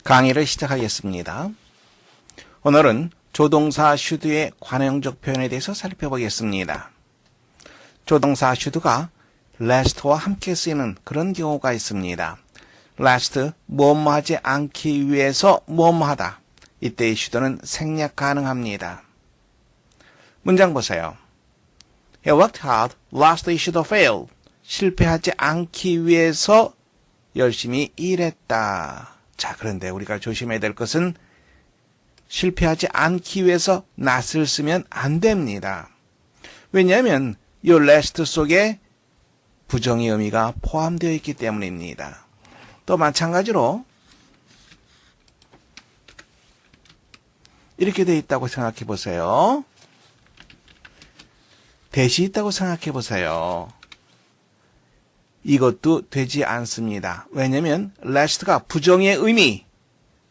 강의를 시작하겠습니다. 오늘은 조동사 should의 관용적 표현에 대해서 살펴보겠습니다. 조동사 should가 last와 함께 쓰이는 그런 경우가 있습니다. last, 뭐뭐 하지 않기 위해서 뭐뭐 하다. 이때의 should는 생략 가능합니다. 문장 보세요. He worked hard, last he should fail. 실패하지 않기 위해서 열심히 일했다. 자, 그런데 우리가 조심해야 될 것은 실패하지 않기 위해서 not을 쓰면 안 됩니다. 왜냐하면 이 last 속에 부정의 의미가 포함되어 있기 때문입니다. 또 마찬가지로 이렇게 되어 있다고 생각해 보세요. 대시 있다고 생각해 보세요. 이것도 되지 않습니다. 왜냐하면 last가 부정의 의미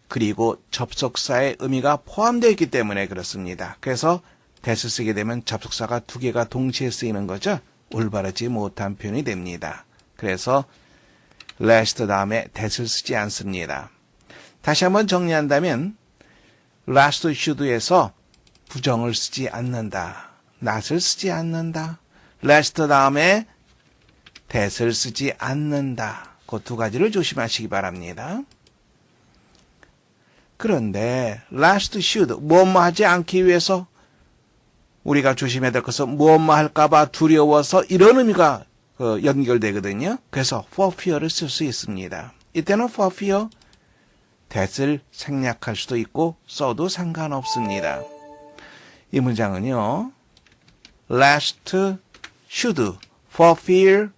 그리고 접속사의 의미가 포함되어 있기 때문에 그렇습니다. 그래서 that을 쓰게 되면 접속사가 두 개가 동시에 쓰이는 거죠. 올바르지 못한 표현이 됩니다. 그래서 last 다음에 that을 쓰지 않습니다. 다시 한번 정리한다면 last should에서 부정을 쓰지 않는다. not을 쓰지 않는다. last 다음에 that을 쓰지 않는다. 그 두 가지를 조심하시기 바랍니다. 그런데 last should, 뭐뭐 하지 않기 위해서 우리가 조심해야 될 것은 뭐뭐 할까봐 두려워서 이런 의미가 연결되거든요. 그래서 for fear를 쓸 수 있습니다. 이때는 for fear, that을 생략할 수도 있고 써도 상관없습니다. 이 문장은요. last should, for fear,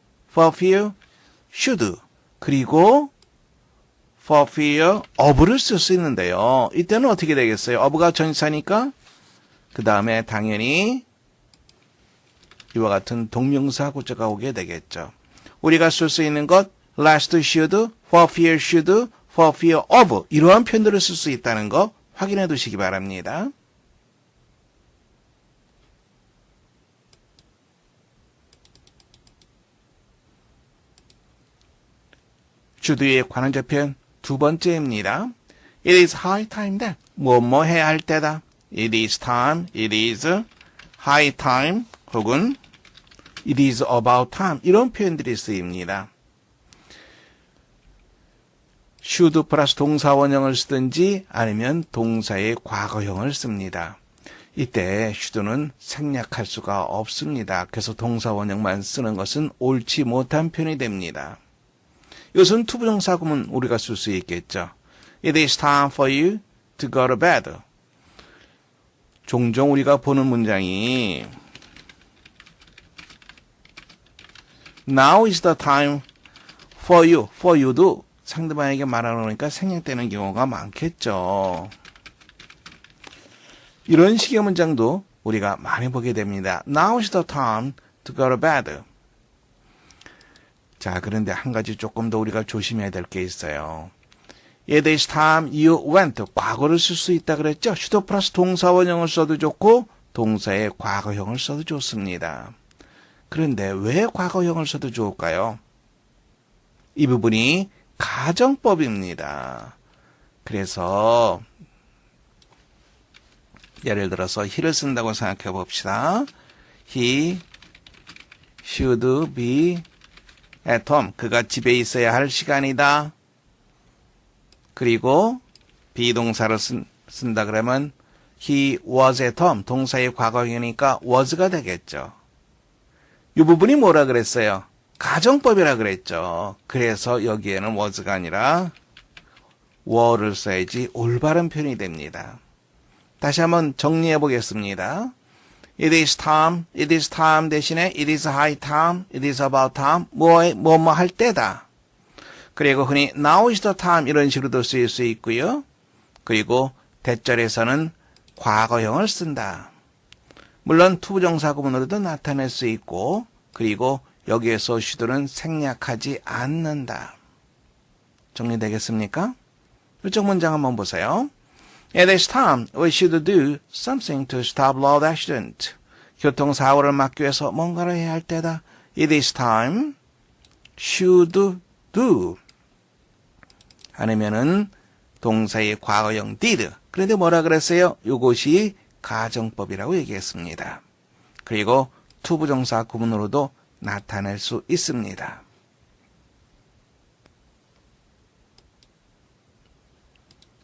should, 그리고 for fear of를 쓸 수 있는데요. 이때는 어떻게 되겠어요? of가 전치사니까 그 다음에 당연히 이와 같은 동명사 구조가 오게 되겠죠. 우리가 쓸 수 있는 것 last should, for fear should, for fear of 이러한 표현들을 쓸 수 있다는 거 확인해 두시기 바랍니다. should의 관원적 표현 두 번째입니다. It is high time that 뭐뭐 해야 할 때다. It is time, it is high time 혹은 it is about time 이런 표현들이 쓰입니다. should 플러스 동사 원형을 쓰든지 아니면 동사의 과거형을 씁니다. 이때 should는 생략할 수가 없습니다. 그래서 동사 원형만 쓰는 것은 옳지 못한 표현이 됩니다. 이것은 투부정사 구문 우리가 쓸 수 있겠죠. It is time for you to go to bed. 종종 우리가 보는 문장이 Now is the time for you. For you도 상대방에게 말하려니까 생략되는 경우가 많겠죠. 이런 식의 문장도 우리가 많이 보게 됩니다. Now is the time to go to bed. 자, 그런데 한 가지 조금 더 우리가 조심해야 될 게 있어요. It is time you went. 과거를 쓸 수 있다 그랬죠? should 플러스 동사 원형을 써도 좋고 동사의 과거형을 써도 좋습니다. 그런데 왜 과거형을 써도 좋을까요? 이 부분이 가정법입니다. 그래서 예를 들어서 he를 쓴다고 생각해 봅시다. He should be at home. 그가 집에 있어야 할 시간이다. 그리고 비동사를 쓴다 그러면 he was at home. 동사의 과거형이니까 was가 되겠죠. 이 부분이 뭐라 그랬어요? 가정법이라 그랬죠. 그래서 여기에는 was가 아니라 were를 써야지 올바른 표현이 됩니다. 다시 한번 정리해 보겠습니다. It is time 대신에 it is high time, it is about time, 뭐뭐 할 때다. 그리고 흔히 now is the time 이런 식으로도 쓰일 수 있고요. 그리고 대절에서는 과거형을 쓴다. 물론 투부정사 구문으로도 나타낼 수 있고 그리고 여기에서 should는 생략하지 않는다. 정리되겠습니까? 이쪽 문장 한번 보세요. At this time, we should do something to stop road accident. 교통사고를 막기 위해서 뭔가를 해야 할 때다. At this time, should do. 아니면은 동사의 과거형 did. 그런데 뭐라 그랬어요? 이것이 가정법이라고 얘기했습니다. 그리고 투부정사 구문으로도 나타낼 수 있습니다.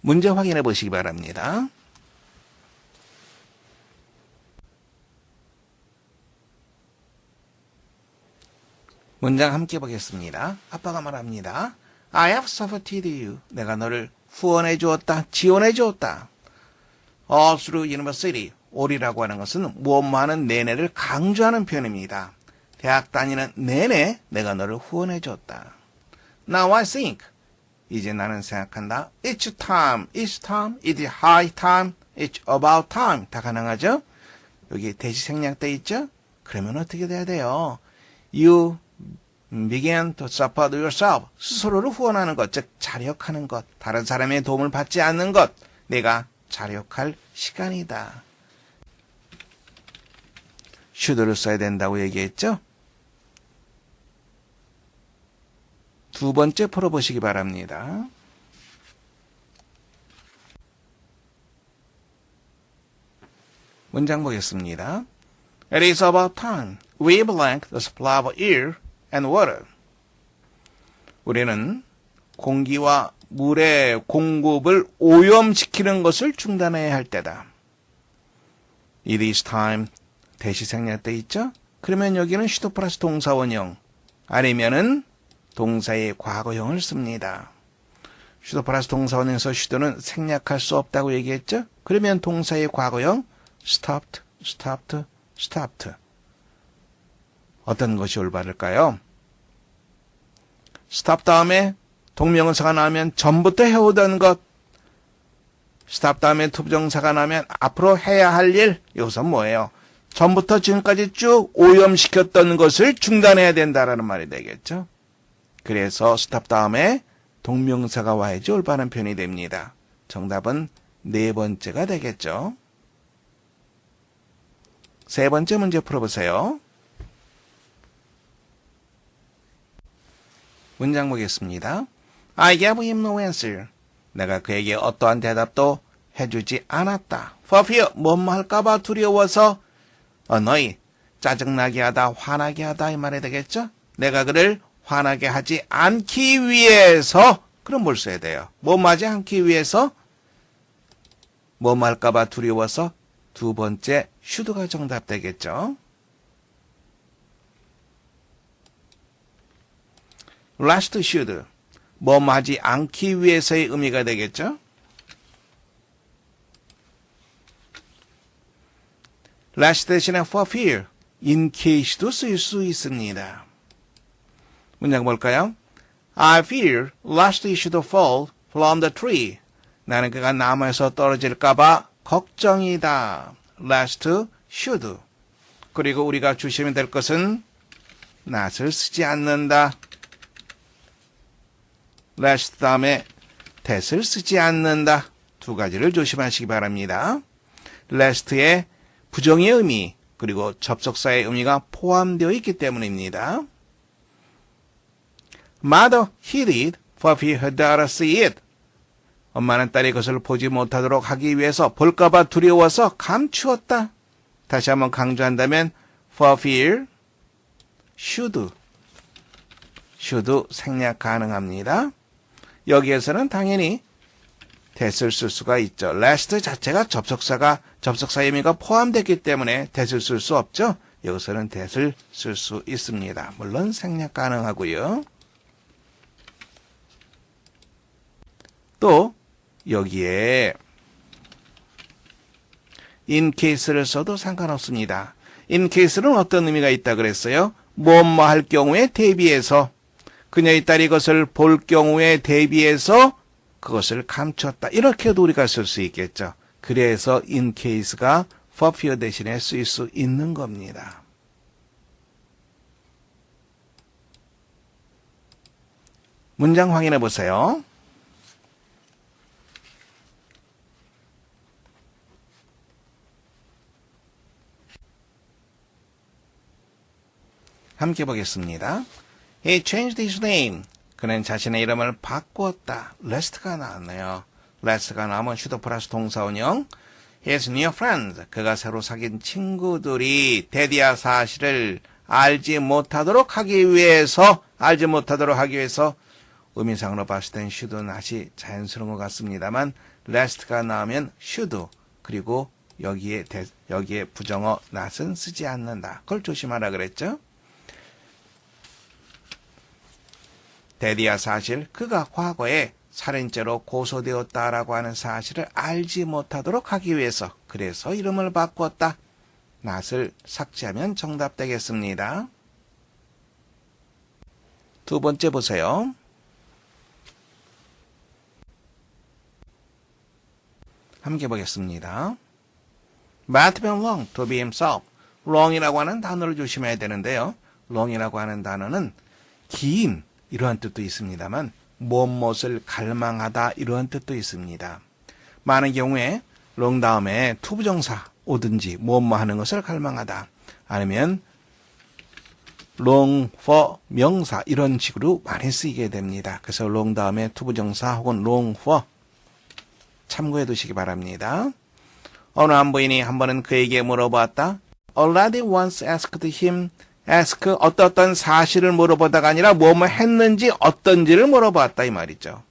문제 확인해 보시기 바랍니다. 문장 함께 보겠습니다. 아빠가 말합니다. I have supported you. 내가 너를 후원해 주었다. 지원해 주었다. All through university. all이라고 하는 것은 무엇만은 내내를 강조하는 표현입니다. 대학 다니는 내내 내가 너를 후원해 줬다. Now I think. 이제 나는 생각한다. It's time. It's high time. It's about time. 다 가능하죠? 여기 대시 생략돼 있죠? 그러면 어떻게 돼야 돼요? You begin to support yourself. 스스로를 후원하는 것, 즉 자력하는 것, 다른 사람의 도움을 받지 않는 것, 내가 자력할 시간이다. should를 써야 된다고 얘기했죠? 두 번째 풀어보시기 바랍니다. 문장 보겠습니다. It is about time we blank the supply of air and water. 우리는 공기와 물의 공급을 오염시키는 것을 중단해야 할 때다. It is time. 대시 생략돼 있죠? 그러면 여기는 should 플러스 동사원형 아니면은 동사의 과거형을 씁니다. should 플러스 동사원형에서 should는 생략할 수 없다고 얘기했죠? 그러면 동사의 과거형 stopped. 어떤 것이 올바를까요? stop 다음에 동명사가 나오면 전부터 해오던 것, stop 다음에 투부정사가 나오면 앞으로 해야 할 일, 이것은 뭐예요? 전부터 지금까지 쭉 오염시켰던 것을 중단해야 된다라는 말이 되겠죠. 그래서 stop 다음에 동명사가 와야지 올바른 표현이 됩니다. 정답은 네 번째가 되겠죠. 세 번째 문제 풀어보세요. 문장 보겠습니다. I gave him no answer. 내가 그에게 어떠한 대답도 해주지 않았다. For fear, 뭐뭐 할까봐 두려워서 너희 짜증나게 하다, 화나게 하다 이 말이 되겠죠? 내가 그를 화나게 하지 않기 위해서 그럼 뭘 써야 돼요? 뭐뭐 하지 않기 위해서 뭐뭐 할까봐 두려워서 두 번째 should가 정답 되겠죠? last should 뭐뭐 하지 않기 위해서의 의미가 되겠죠? last 대신에 for fear, in case도 쓸 수 있습니다. 문장 볼까요? I fear last should fall from the tree. 나는 그가 나무에서 떨어질까봐 걱정이다. last should. 그리고 우리가 조심해야 될 것은 not을 쓰지 않는다. last 다음에 that을 쓰지 않는다. 두 가지를 조심하시기 바랍니다. last에 부정의 의미 그리고 접속사의 의미가 포함되어 있기 때문입니다. Mother hid it for fear her daughter see it. 엄마는 딸이 그것을 보지 못하도록 하기 위해서 볼까봐 두려워서 감추었다. 다시 한번 강조한다면 for fear should 생략 가능합니다. 여기에서는 당연히 that을 쓸 수가 있죠. last 자체가 접속사의 의미가 포함됐기 때문에 that을 쓸 수 없죠. 여기서는 that을 쓸 수 있습니다. 물론 생략 가능하고요. 또 여기에 in case를 써도 상관없습니다. in case는 어떤 의미가 있다 그랬어요? 뭐뭐 할 경우에 대비해서 그녀의 딸이 그것을 볼 경우에 대비해서 그것을 감췄다. 이렇게도 우리가 쓸 수 있겠죠. 그래서 in case가 for fear 대신에 쓰일 수 있는 겁니다. 문장 확인해 보세요. 함께 보겠습니다. He changed his name. 그는 자신의 이름을 바꾸었다. last가 나왔네요. last가 나오면 should 플러스 동사원형. His new friends, 그가 새로 사귄 친구들이 대디아 사실을 알지 못하도록 하기 위해서 의미상으로 봤을 땐 should는 아주 자연스러운 것 같습니다만 last가 나오면 should 그리고 여기에 부정어 not은 쓰지 않는다. 그걸 조심하라 그랬죠. 대디아 사실, 그가 과거에 살인죄로 고소되었다라고 하는 사실을 알지 못하도록 하기 위해서 그래서 이름을 바꿨다. not을 삭제하면 정답 되겠습니다. 두 번째 보세요. 함께 보겠습니다. Matt면 long, to be himself. long이라고 하는 단어를 조심해야 되는데요. long이라고 하는 단어는 긴 이러한 뜻도 있습니다만 무엇을 갈망하다 이러한 뜻도 있습니다. 많은 경우에 long 다음에 투부정사 오든지 무엇 하는 것을 갈망하다 아니면 long for 명사 이런 식으로 많이 쓰이게 됩니다. 그래서 long 다음에 투부정사 혹은 long for 참고해 두시기 바랍니다. 어느 한 부인이 한 번은 그에게 물어보았다. A lady once asked him, ask 어떤 사실을 물어보다가 아니라 뭐뭐 했는지 어떤지를 물어보았다 이 말이죠.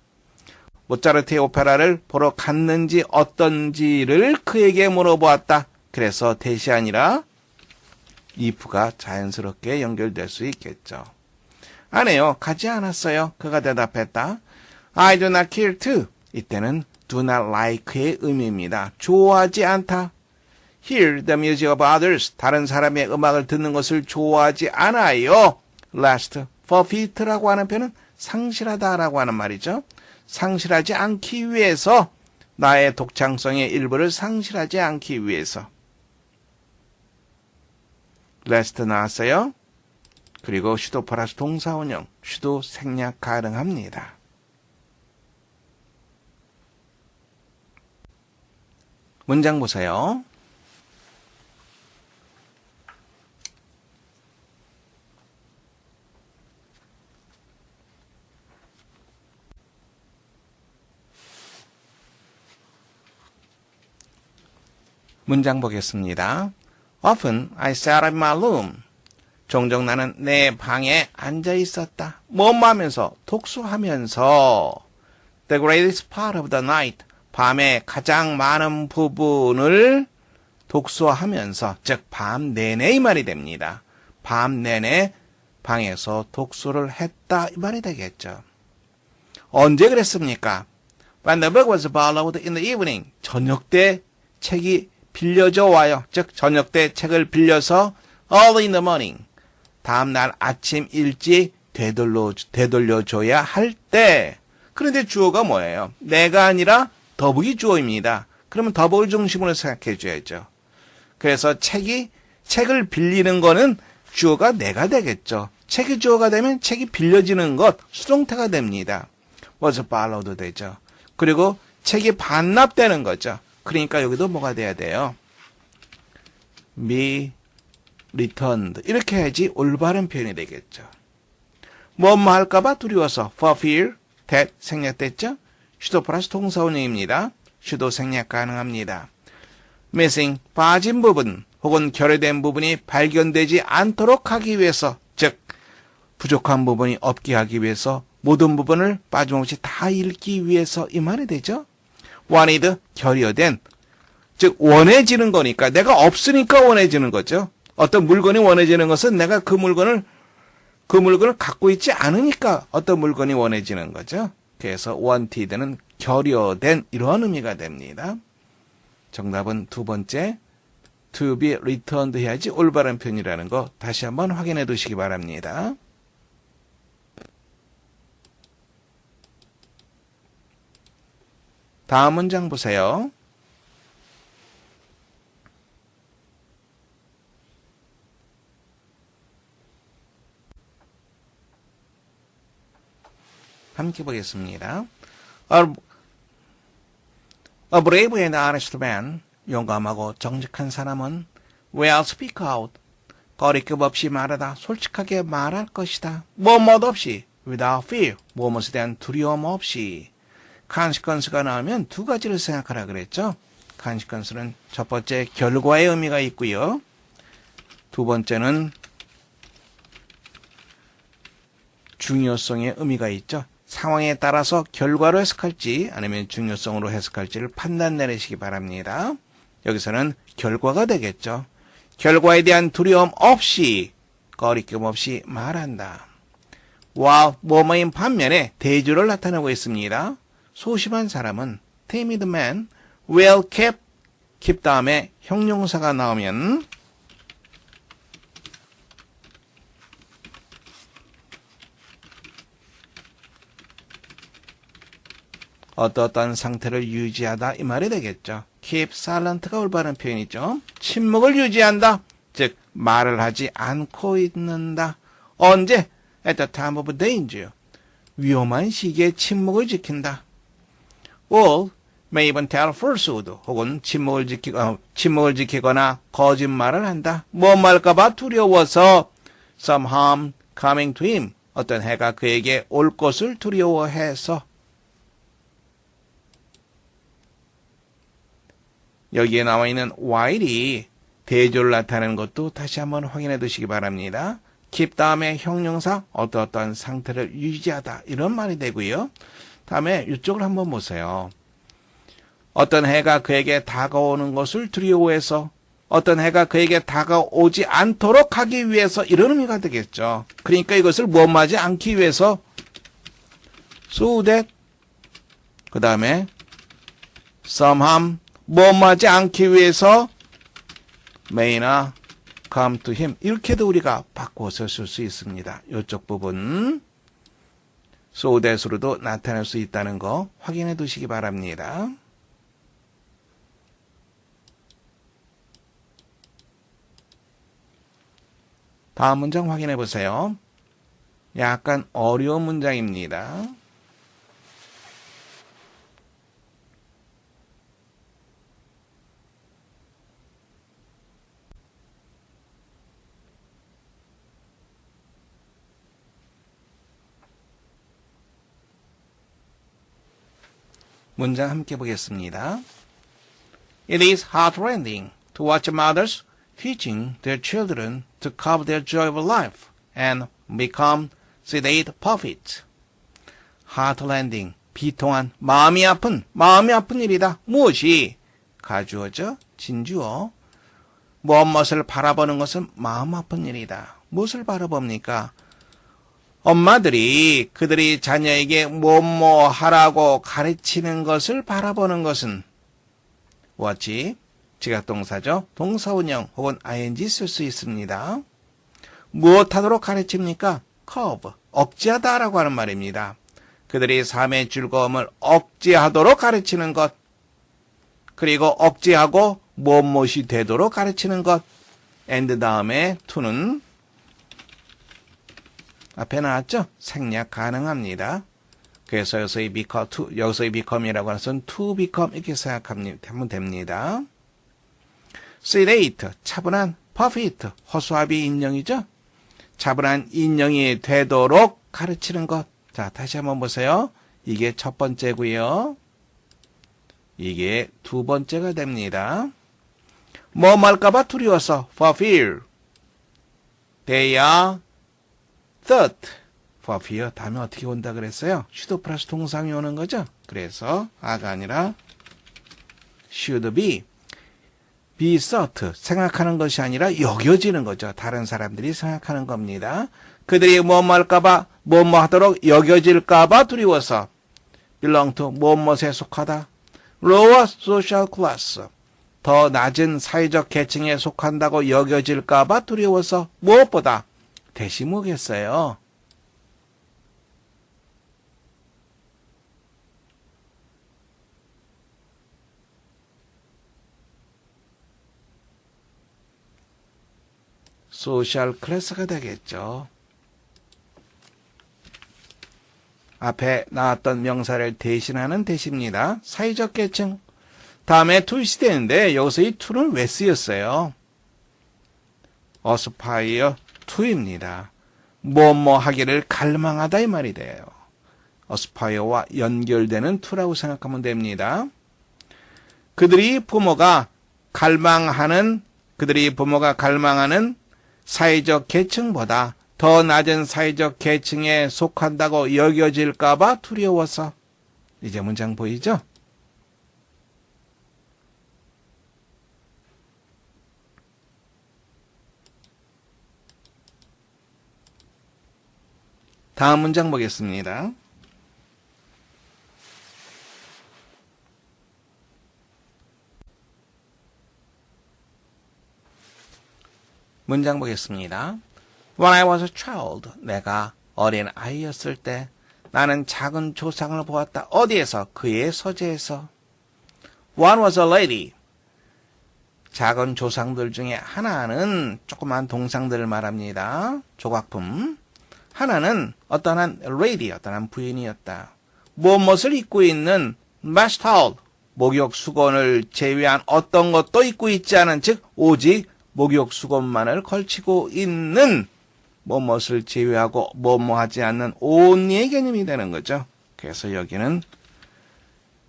모차르트의 오페라를 보러 갔는지 어떤지를 그에게 물어보았다. 그래서 대시 아니라 if가 자연스럽게 연결될 수 있겠죠. 아니요, 가지 않았어요. 그가 대답했다. I do not care to. 이때는 do not like의 의미입니다. 좋아하지 않다. Hear the music of others. 다른 사람의 음악을 듣는 것을 좋아하지 않아요. Last, forfeit라고 하는 표현은 상실하다라고 하는 말이죠. 상실하지 않기 위해서 나의 독창성의 일부를 상실하지 않기 위해서. last 나왔어요. 그리고 should 플러스 동사원형, should 생략 가능합니다. 문장 보세요. 문장 보겠습니다. Often I sat in my room. 종종 나는 내 방에 앉아 있었다. 뭐뭐 하면서? 독서하면서. The greatest part of the night. 밤의 가장 많은 부분을 독서하면서, 즉 밤 내내 이 말이 됩니다. 밤 내내 방에서 독서를 했다 이 말이 되겠죠. 언제 그랬습니까? When the book was borrowed in the evening. 저녁 때 책이 빌려져 와요. 즉 저녁 때 책을 빌려서 early in the morning. 다음날 아침 일찍 되돌려줘야 할 때. 그런데 주어가 뭐예요? 내가 아니라 더북이 주어입니다. 그러면 더북을 중심으로 생각해 줘야죠. 그래서 책을 빌리는 거는 주어가 내가 되겠죠. 책이 주어가 되면 책이 빌려지는 것, 수동태가 됩니다. was borrowed 되죠. 그리고 책이 반납되는 거죠. 그러니까 여기도 뭐가 돼야 돼요? be returned. 이렇게 해야지 올바른 표현이 되겠죠. 뭐 할까봐 두려워서 for fear that 생략됐죠? should 플러스 동사원형입니다. should 생략 가능합니다. missing 빠진 부분 혹은 결여된 부분이 발견되지 않도록 하기 위해서, 즉 부족한 부분이 없게 하기 위해서 모든 부분을 빠짐없이 다 읽기 위해서 이 말이 되죠. wanted 결여된, 즉 원해지는 거니까 내가 없으니까 원해지는 거죠. 어떤 물건이 원해지는 것은 내가 그 물건을 갖고 있지 않으니까 어떤 물건이 원해지는 거죠. 그래서 wanted는 결여된 이러한 의미가 됩니다. 정답은 두 번째 to be returned 해야지 올바른 표현이라는 거 다시 한번 확인해 두시기 바랍니다. 다음 문장 보세요. 함께 보겠습니다. A brave and honest man, 용감하고 정직한 사람은 will speak out, 거리낌 없이 말하다, 솔직하게 말할 것이다. 뭐뭇 없이, without fear, 무엇에 대한 두려움 없이. consequence가 나오면 두 가지를 생각하라 그랬죠. consequence는 첫 번째 결과의 의미가 있고요. 두 번째는 중요성의 의미가 있죠. 상황에 따라서 결과로 해석할지 아니면 중요성으로 해석할지를 판단 내리시기 바랍니다. 여기서는 결과가 되겠죠. 결과에 대한 두려움 없이 거리낌 없이 말한다. 와, 뭐뭐인 반면에 대조를 나타내고 있습니다. 소심한 사람은 timid man, well kept, keep 다음에 형용사가 나오면 어떠한 상태를 유지하다 이 말이 되겠죠. keep silent가 올바른 표현이죠. 침묵을 유지한다. 즉 말을 하지 않고 있는다. 언제? At the time of danger. 위험한 시기에 침묵을 지킨다. Or may even tell falsehood. 혹은 침묵을 지키거나 거짓말을 한다. 뭐 말까봐 두려워서 some harm coming to him. 어떤 해가 그에게 올 것을 두려워해서. 여기에 나와 있는 while이 대조를 나타내는 것도 다시 한번 확인해 두시기 바랍니다. keep 다음에 형용사 어떠한 상태를 유지하다 이런 말이 되고요. 다음에 이쪽을 한번 보세요. 어떤 해가 그에게 다가오는 것을 두려워해서 어떤 해가 그에게 다가오지 않도록 하기 위해서 이런 의미가 되겠죠. 그러니까 이것을 무엄하지 않기 위해서 so that 그 다음에 some harm 무엄하지 않기 위해서 may나 come to him 이렇게도 우리가 바꿔서 쓸 수 있습니다. 이쪽 부분 so that으로도 나타낼 수 있다는 거 확인해 두시기 바랍니다. 다음 문장 확인해 보세요. 약간 어려운 문장입니다. 문장 함께 보겠습니다. It is heartrending to watch mothers teaching their children to cover their joy of life and become sedate puppets. heartrending, 비통한, 마음이 아픈 일이다. 무엇이? 가주어죠? 진주어. 무엇을 바라보는 것은 마음 아픈 일이다. 무엇을 바라봅니까? 엄마들이 그들이 자녀에게 뭐뭐 하라고 가르치는 것을 바라보는 것은 watch, 지각동사죠. 동사원형 혹은 ing 쓸 수 있습니다. 무엇하도록 가르칩니까? curb, 억제하다라고 하는 말입니다. 그들이 삶의 즐거움을 억제하도록 가르치는 것, 그리고 억제하고 무엇이 되도록 가르치는 것, and 다음에 to는 앞에 나왔죠? 생략 가능합니다. 그래서 여기서의 become이라고 하는 것은 to become 이렇게 생각하면 됩니다. sedate, 차분한, perfect, 허수아비 인형이죠? 차분한 인형이 되도록 가르치는 것. 자, 다시 한번 보세요. 이게 첫 번째고요. 이게 두 번째가 됩니다. 뭐 말까봐 두려워서 for fear. They are thought. for fear 다음에 어떻게 온다 그랬어요? should 플러스 동상이 오는 거죠? 그래서 아가 아니라 should be thought. 생각하는 것이 아니라 여겨지는 거죠. 다른 사람들이 생각하는 겁니다. 그들이 뭐뭐 할까봐 뭐뭐 하도록 여겨질까봐 두려워서 belong to 뭐뭐에 속하다. lower social class. 더 낮은 사회적 계층에 속한다고 여겨질까봐 두려워서 무엇보다 대시 뭐겠어요? 소셜 클래스가 되겠죠. 앞에 나왔던 명사를 대신하는 대시입니다. 사회적 계층. 다음에 to시 되는데 여기서 이 to는 왜 쓰였어요? aspire to입니다. 뭐뭐 하기를 갈망하다 이 말이 돼요. aspire와 연결되는 to라고 생각하면 됩니다. 그들이 부모가 갈망하는 사회적 계층보다 더 낮은 사회적 계층에 속한다고 여겨질까봐 두려워서. 이제 문장 보이죠? 다음 문장 보겠습니다. 문장 보겠습니다. When I was a child, 내가 어린 아이였을 때 나는 작은 조상을 보았다. 어디에서? 그의 서재에서. One was a lady. 작은 조상들 중에 하나는 조그만 동상들을 말합니다. 조각품. 하나는 어떠한 lady, 어떠한 부인이었다. 무엇을 입고 있는 bath towel, 목욕 수건을 제외한 어떤 것도 입고 있지 않은, 즉 오직 목욕 수건만을 걸치고 있는, 무엇을 제외하고 뭐하지 않는 only의 개념이 되는 거죠. 그래서 여기는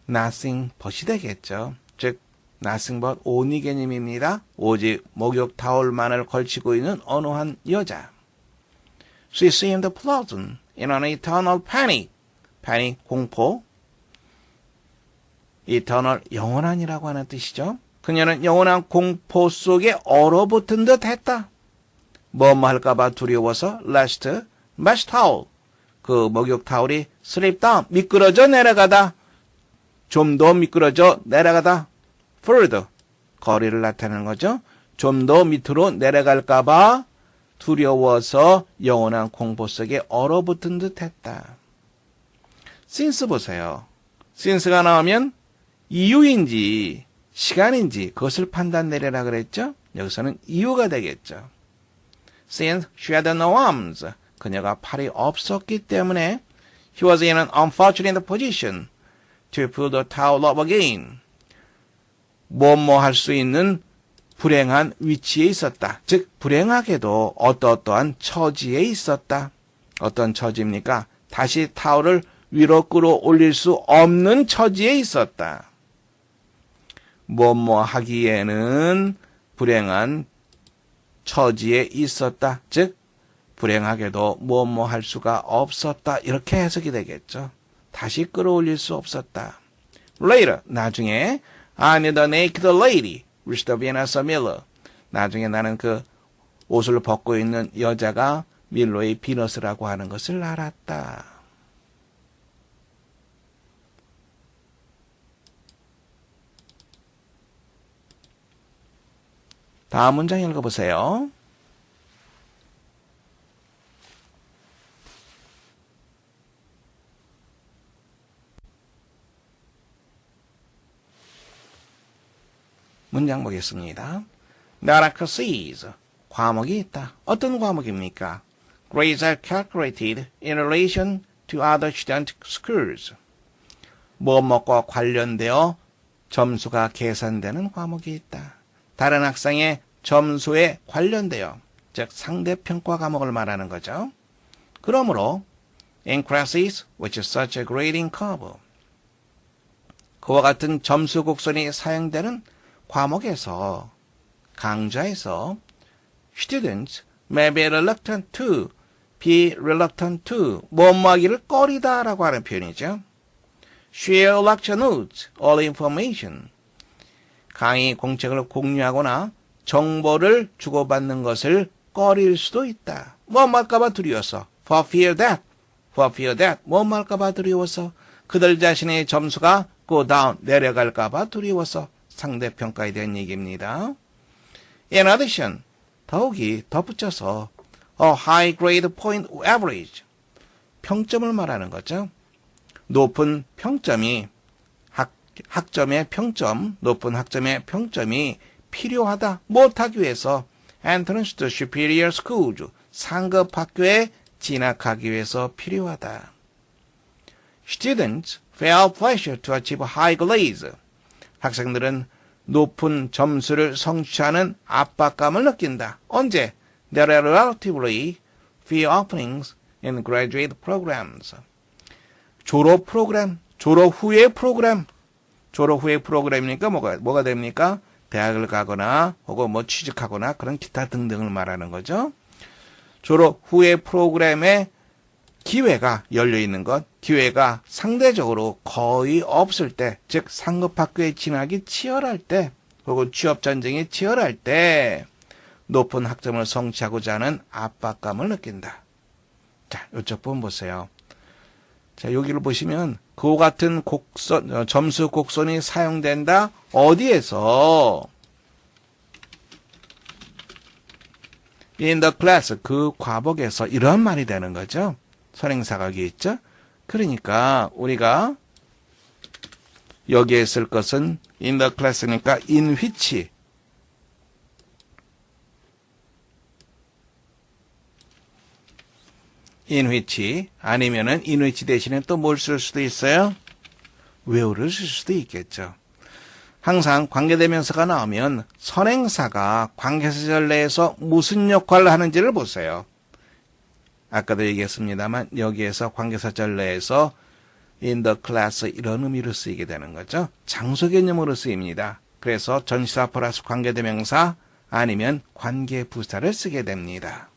nothing but이 되겠죠. 즉 nothing but only 개념입니다. 오직 목욕 타올만을 걸치고 있는 어느 한 여자. She seemed frozen in an eternal panic. panic, 공포. eternal, 영원한이라고 하는 뜻이죠. 그녀는 영원한 공포 속에 얼어붙은 듯 했다. 뭐 할까봐 두려워서 lest bath towel, 그 목욕 타올이 slip down, 미끄러져 내려가다. 좀 더 미끄러져 내려가다. further, 거리를 나타내는 거죠. 좀 더 밑으로 내려갈까봐 두려워서 영원한 공포 속에 얼어붙은 듯 했다. since 보세요. since가 나오면 이유인지 시간인지 그것을 판단 내려라 그랬죠. 여기서는 이유가 되겠죠. Since she had no arms, 그녀가 팔이 없었기 때문에 he was in an unfortunate position to pull the towel up again. 뭐 할 수 있는 불행한 위치에 있었다. 즉 불행하게도 어떠한 처지에 있었다. 어떤 처지입니까? 다시 타올을 위로 끌어올릴 수 없는 처지에 있었다. 뭐 하기에는 불행한 처지에 있었다. 즉 불행하게도 뭐 할 수가 없었다. 이렇게 해석이 되겠죠. 다시 끌어올릴 수 없었다. Later, 나중에 I knew the naked lady with the Venus Miller. 나중에 나는 그 옷을 벗고 있는 여자가 밀로의 비너스라고 하는 것을 알았다. 다음 문장 읽어보세요. 문장 보겠습니다. There are courses, 과목이 있다. 어떤 과목입니까? Grades are calculated in relation to other student schools. 뭐뭐과 관련되어 점수가 계산되는 과목이 있다. 다른 학생의 점수에 관련되어, 즉 상대평가 과목을 말하는 거죠. 그러므로 in classes with such a grading curve, 그와 같은 점수 곡선이 사용되는 과목에서, 강좌에서 students may be reluctant to 뭐뭐하기를 꺼리다 라고 하는 표현이죠. share lecture notes or information, 강의 공책을 공유하거나 정보를 주고받는 것을 꺼릴 수도 있다. 뭐 할까봐 두려워서. for fear that, 뭐 할까봐 두려워서. 그들 자신의 점수가 go down, 내려갈까봐 두려워서. 상대평가에 대한 얘기입니다. In addition, 더욱이 덧붙여서 a high grade point average, 평점을 말하는 거죠. 높은 평점이 학점의 평점, 높은 학점의 평점이 필요하다. 못하기 위해서 entrance to superior schools, 상급 학교에 진학하기 위해서 필요하다. Students feel pressure to achieve high grades. 학생들은 높은 점수를 성취하는 압박감을 느낀다. 언제? There are relatively few openings in graduate programs. 졸업 프로그램, 졸업 후의 프로그램. 졸업 후의 프로그램이니까 뭐가 됩니까? 대학을 가거나 혹은 뭐 취직하거나 그런 기타 등등을 말하는 거죠. 졸업 후의 프로그램에 기회가 열려 있는 것, 기회가 상대적으로 거의 없을 때, 즉 상급 학교에 진학이 치열할 때, 혹은 취업 전쟁이 치열할 때 높은 학점을 성취하고자 하는 압박감을 느낀다. 자, 이쪽 부분 보세요. 자, 여기를 보시면 그와 같은 곡선, 점수 곡선이 사용된다. 어디에서? In the class, 그 과목에서 이런 말이 되는 거죠. 선행사가 여기 있죠. 그러니까 우리가 여기에 쓸 것은 in the class니까 in which. in which 아니면은 in which 대신에 또 뭘 쓸 수도 있어요? where를 쓸 수도 있겠죠. 항상 관계대명사가 나오면 선행사가 관계사절 내에서 무슨 역할을 하는지를 보세요. 아까도 얘기했습니다만 여기에서 관계사절 내에서 in the class 이런 의미로 쓰이게 되는 거죠. 장소 개념으로 쓰입니다. 그래서 전치사 플러스 관계대명사 아니면 관계부사를 쓰게 됩니다.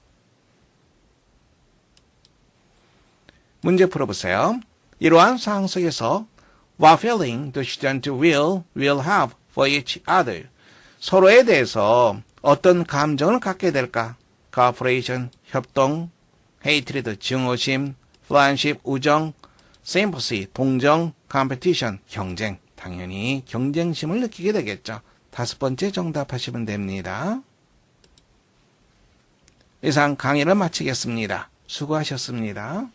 문제 풀어보세요. 이러한 상황 속에서 what feeling the student will have for each other. 서로에 대해서 어떤 감정을 갖게 될까? cooperation, 협동, hatred, 증오심, friendship, 우정, sympathy, 동정, competition, 경쟁. 당연히 경쟁심을 느끼게 되겠죠. 5번째 정답하시면 됩니다. 이상 강의를 마치겠습니다. 수고하셨습니다.